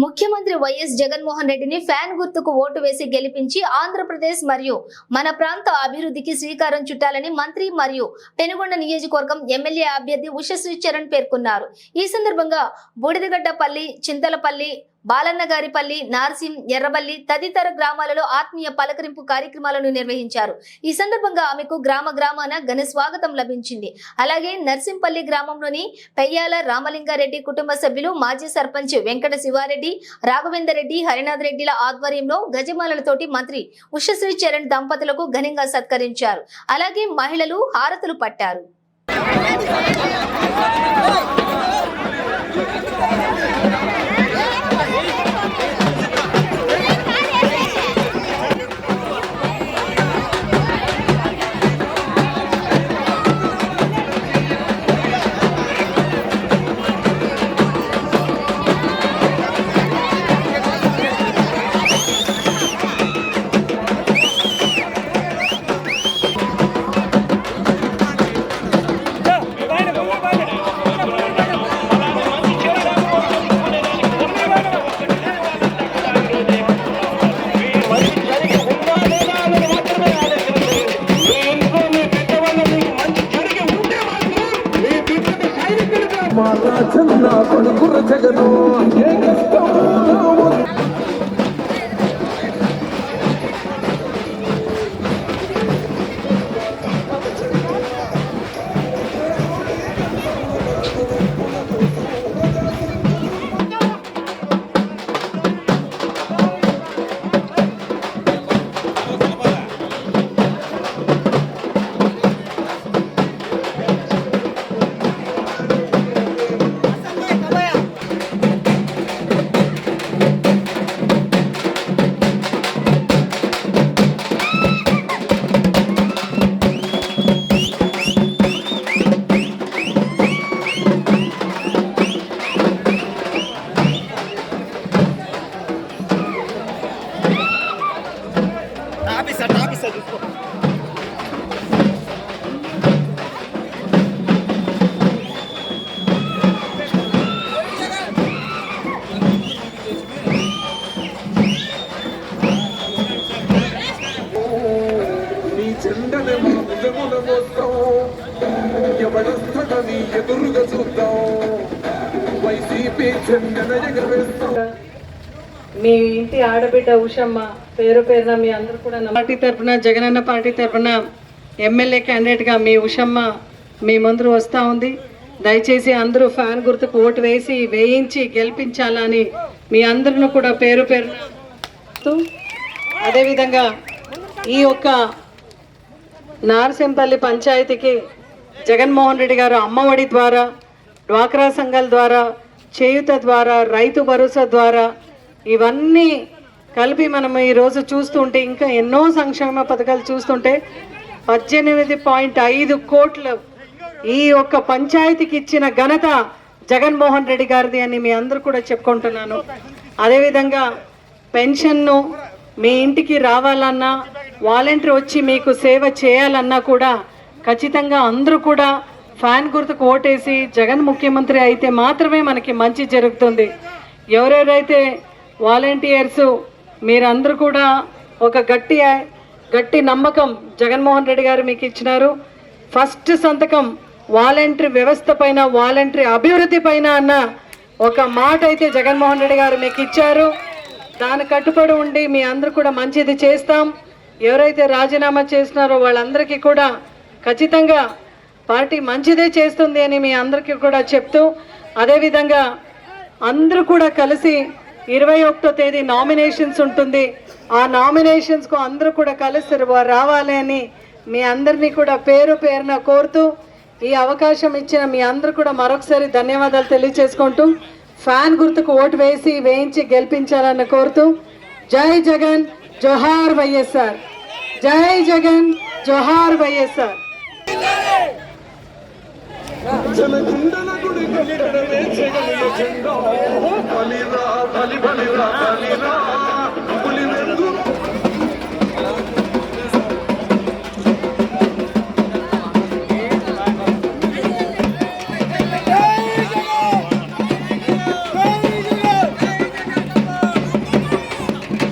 ముఖ్యమంత్రి వైఎస్ జగన్మోహన్ రెడ్డిని ఫ్యాన్ గుర్తుకు ఓటు వేసి గెలిపించి ఆంధ్రప్రదేశ్ మరియు మన ప్రాంత అభివృద్ధికి శ్రీకారం చుట్టాలని మంత్రి మరియు పెనుగొండ నియోజకవర్గం ఎమ్మెల్యే అభ్యర్థి ఉషశ్రీ చరణ్ పేర్కొన్నారు. ఈ సందర్భంగా బూడిదగడ్డపల్లి, చింతలపల్లి, బాలన్నగారిపల్లి, నార్సింగ్, ఎర్రబల్లి తదితర గ్రామాలలో ఆత్మీయ పలకరింపు కార్యక్రమాలను నిర్వహించారు. ఈ సందర్భంగా ఆమెకు గ్రామాన ఘన స్వాగతం లభించింది. అలాగే నర్సింపల్లి గ్రామంలోని పెయ్యాల రామలింగారెడ్డి కుటుంబ సభ్యులు, మాజీ సర్పంచ్ వెంకట శివారెడ్డి, రాఘవేందర్ రెడ్డి, హరినాథ్ రెడ్డిల ఆధ్వర్యంలో గజమాలలతోటి మంత్రి ఉషశ్రీ చరణ్ దంపతులకు ఘనంగా సత్కరించారు. అలాగే మహిళలు హారతులు పట్టారు. చిన్న కొడుకుల జగను ఏ కష్టం ఎదురుగా చూద్దాం వైసీపీ మీ ఇంటి ఆడబిడ్డ ఉషమ్మ పేరు పేరున మీ అందరూ కూడా పార్టీ తరఫున జగనన్న పార్టీ తరఫున ఎమ్మెల్యే క్యాండిడేట్గా మీ ఉషమ్మ మీ ముందు వస్తూ ఉంది. దయచేసి అందరూ ఫ్యాన్ గుర్తుకు ఓటు వేయించి గెలిపించాలని మీ అందరిని కూడా పేరు పేరున. అదేవిధంగా ఈ యొక్క నార్సింపల్లి పంచాయతీకి జగన్మోహన్ రెడ్డి గారు అమ్మఒడి ద్వారా, డ్వాక్రా సంఘాల ద్వారా, చేయూత ద్వారా, రైతు భరోసా ద్వారా ఇవన్నీ కలిపి మనం ఈరోజు చూస్తుంటే ఇంకా ఎన్నో సంక్షేమ పథకాలు చూస్తుంటే 18.5 కోట్లు ఈ ఒక్క పంచాయతీకి ఇచ్చిన ఘనత జగన్మోహన్ రెడ్డి గారిది అని మీ అందరూ కూడా చెప్పుకుంటున్నాను. అదేవిధంగా పెన్షన్ను మీ ఇంటికి రావాలన్నా, వాలంటీర్ వచ్చి మీకు సేవ చేయాలన్నా కూడా ఖచ్చితంగా అందరూ కూడా ఫ్యాన్ గుర్తుకు ఓటేసి జగన్ ముఖ్యమంత్రి అయితే మాత్రమే మనకి మంచి జరుగుతుంది. ఎవరెవరైతే వాలంటీర్స్ మీరందరూ కూడా ఒక గట్టి నమ్మకం జగన్మోహన్ రెడ్డి గారు మీకు ఇచ్చినారు. ఫస్ట్ సంతకం వాలంటీర్ వ్యవస్థ పైన, వాలంటీర్ అభివృద్ధి పైన అన్న ఒక మాట అయితే జగన్మోహన్ రెడ్డి గారు మీకు ఇచ్చారు. దాని కట్టుబడి ఉండి మీ అందరూ కూడా మంచిది చేస్తాం. ఎవరైతే రాజీనామా చేస్తున్నారో వాళ్ళందరికీ కూడా ఖచ్చితంగా పార్టీ మంచిదే చేస్తుంది అని మీ అందరికీ కూడా చెప్తూ, అదేవిధంగా అందరూ కూడా కలిసి 21వ తేదీ నామినేషన్స్ ఉంటుంది. ఆ నామినేషన్స్కు అందరూ కూడా కలిసి రావాలి అని మీ అందరినీ కూడా పేరు పేరున కోరుతూ, ఈ అవకాశం ఇచ్చిన మీ అందరూ కూడా మరొకసారి ధన్యవాదాలు తెలియజేసుకుంటూ ఫ్యాన్ గుర్తుకు ఓటు వేయించి గెలిపించాలని కోరుతూ, జై జగన్ జోహార్ వైఎస్ఆర్, జై జగన్ జోహార్ వైఎస్ఆర్. జనకుండల గుడి కట్టడమే జగన్ జెండా బలిరా బలిరా బలిరా